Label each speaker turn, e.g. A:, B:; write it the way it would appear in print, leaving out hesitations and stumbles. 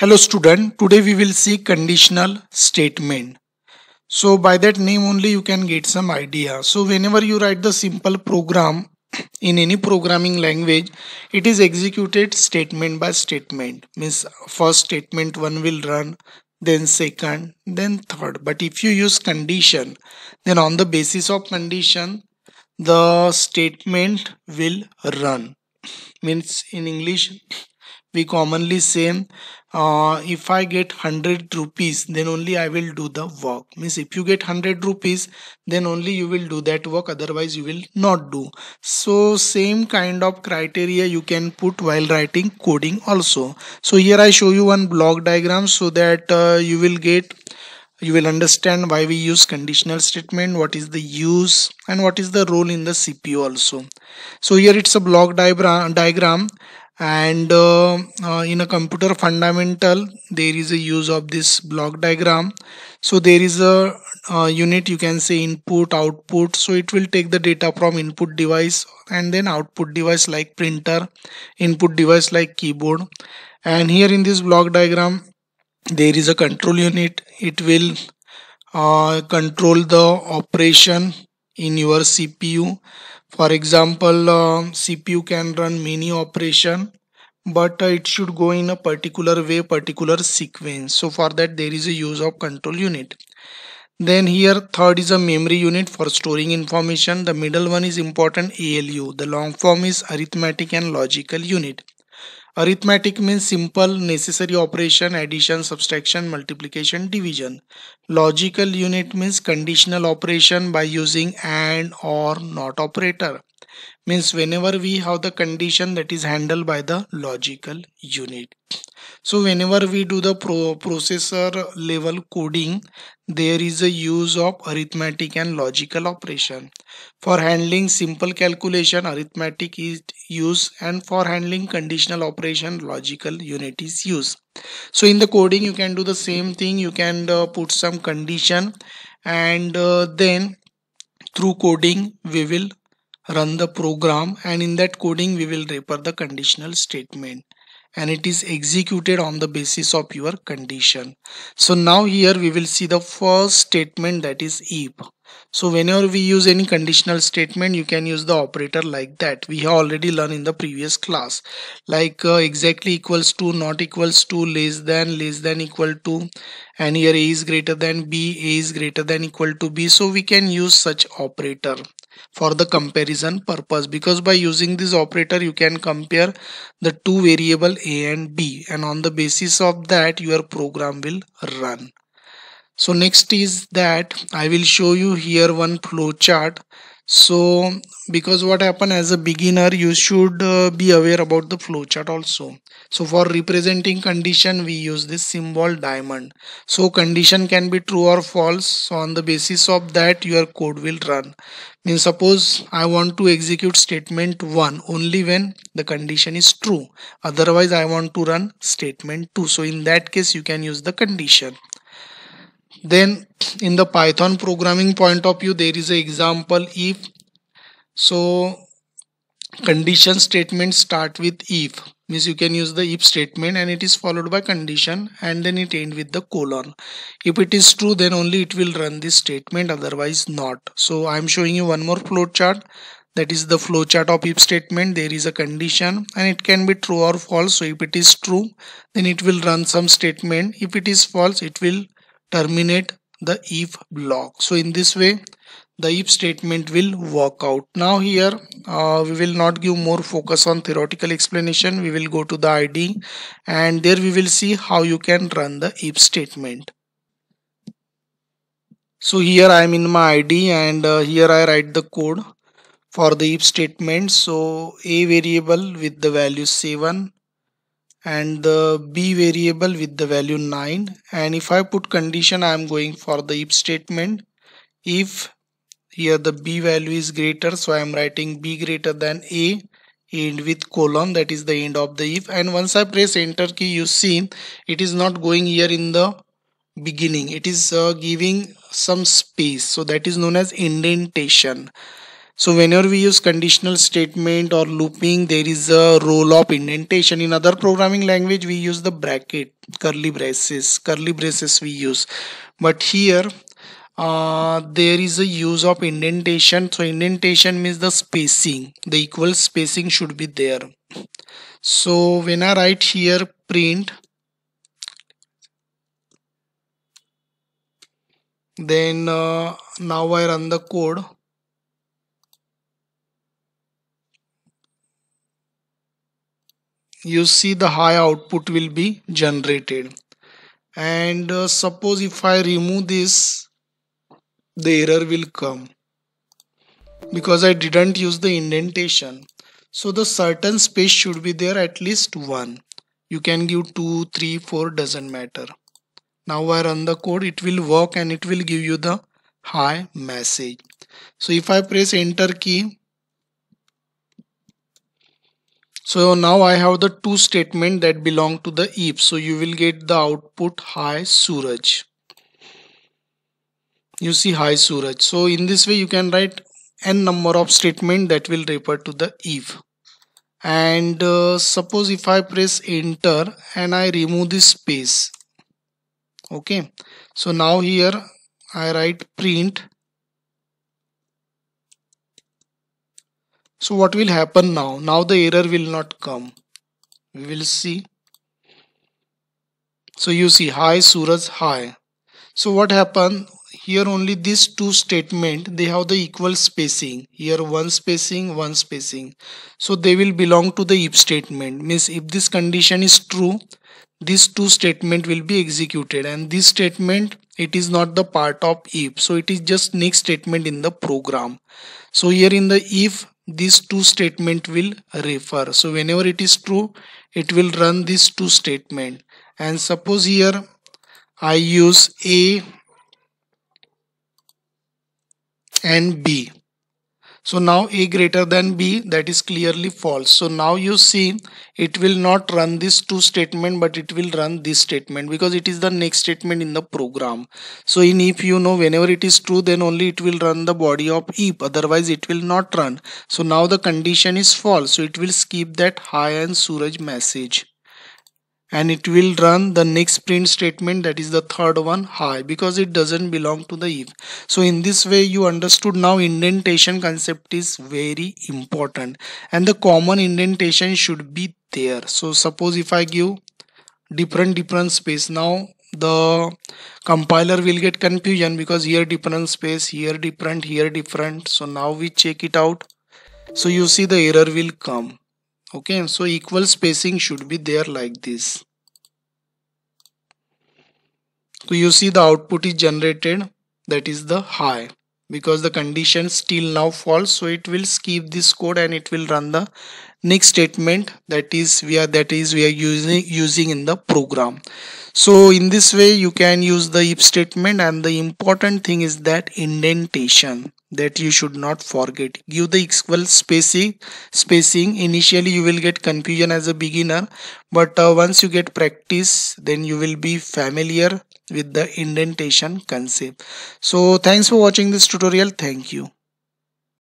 A: Hello student, today we will see conditional statement. So by that name only you can get some idea. So whenever you write the simple program in any programming language, it is executed statement by statement. Means first statement one will run, then second, then third. But if you use condition, then on the basis of condition, the statement will run. Means in English we commonly say if I get 100 rupees then only I will do the work. Means if you get 100 rupees then only you will do that work, otherwise you will not do. So same kind of criteria you can put while writing coding also. So here I show you one block diagram so that you will understand why we use conditional statement, what is the use and what is the role in the CPU also. So here it's a block diagram, and in a computer fundamental there is a use of this block diagram. So there is a unit, you can say input output. So it will take the data from input device and then output device like printer, input device like keyboard. And here in this block diagram there is a control unit. It will control the operation in your CPU. For example, CPU can run many operation, but it should go in a particular way, particular sequence. So for that there is a use of control unit. Then here third is a memory unit for storing information. The middle one is important, ALU. The long form is arithmetic and logical unit. Arithmetic means simple necessary operation, addition, subtraction, multiplication, division. Logical unit means conditional operation by using and or not operator. Means whenever we have the condition, that is handled by the logical unit. So whenever we do the processor level coding, there is a use of arithmetic and logical operation. For handling simple calculation, arithmetic is used, and for handling conditional operation, logical unit is used. So in the coding you can do the same thing. You can put some condition, and then through coding we will run the program, and in that coding we will refer the conditional statement, and it is executed on the basis of your condition. So now here we will see the first statement, that is if. So whenever we use any conditional statement, you can use the operator like that. We have already learned in the previous class, like exactly equals to, not equals to, less than equal to, and here a is greater than b, a is greater than equal to b. So we can use such operator for the comparison purpose, because by using this operator you can compare the two variable a and b, and on the basis of that your program will run. So next is that I will show you here one flow chart. So because what happen, as a beginner you should be aware about the flow chart also. So for representing condition we use this symbol diamond. So condition can be true or false, so on the basis of that your code will run. Means suppose I want to execute statement 1 only when the condition is true, otherwise I want to run statement 2. So in that case you can use the condition. Then in the Python programming point of view, there is an example if. So condition statement start with if, means you can use the if statement and it is followed by condition and then it end with the colon. If it is true then only it will run this statement, otherwise not. So I am showing you one more flow chart. That is the flow chart of if statement. There is a condition and it can be true or false. So if it is true then it will run some statement. If it is false it will terminate the if block. So in this way the if statement will work out. Now here we will not give more focus on theoretical explanation. We will go to the IDE and there we will see how you can run the if statement. So here I am in my IDE and here I write the code for the if statement. So a variable with the value 7 and the b variable with the value 9, and if I put condition I am going for the if statement. If here the b value is greater, so I am writing b greater than a, end with colon, that is the end of the if. And once I press enter key, you see it is not going here in the beginning, it is giving some space, so that is known as indentation. So whenever we use conditional statement or looping, there is a role of indentation. In other programming language, we use the bracket, curly braces we use. But here, there is a use of indentation. So indentation means the spacing, the equal spacing should be there. So when I write here print, then now I run the code. You see the high output will be generated. And suppose if I remove this, the error will come because I didn't use the indentation. So the certain space should be there, at least one. You can give 2, 3, 4, doesn't matter. Now I run the code, it will work and it will give you the hi message. So if I press enter key, so now I have the two statements that belong to the if. So you will get the output hi Suraj. You see hi Suraj. So in this way you can write n number of statements that will refer to the if. And suppose if I press enter and I remove this space. Okay. So now here I write print. So what will happen now? Now the error will not come. We will see. So you see hi Suraj hi. So what happened here? Only these two statement, they have the equal spacing. Here one spacing, one spacing. So they will belong to the if statement. Means if this condition is true, these two statement will be executed, and this statement, it is not the part of if. So it is just next statement in the program. So here in the if, these two statement will refer. So whenever it is true, it will run these two statement. And suppose here I use A and B. So now A greater than B, that is clearly false. So now you see it will not run this two statement, but it will run this statement because it is the next statement in the program. So in if, you know, whenever it is true, then only it will run the body of if, otherwise it will not run. So now the condition is false, so it will skip that hi and Suraj message. And it will run the next print statement, that is the third one hi, because it doesn't belong to the if. So in this way you understood now indentation concept is very important, and the common indentation should be there. So suppose if I give different space, now the compiler will get confusion because here different space, here different, here different. So now we check it out. So you see the error will come. Okay, so equal spacing should be there like this. So you see the output is generated, that is the high, because the condition still now false. So it will skip this code and it will run the next statement, that is we are using in the program. So in this way you can use the if statement, and the important thing is that indentation, that you should not forget. Give the equal spacing. Initially you will get confusion as a beginner, but once you get practice, then you will be familiar with the indentation concept. So thanks for watching this tutorial. Thank you.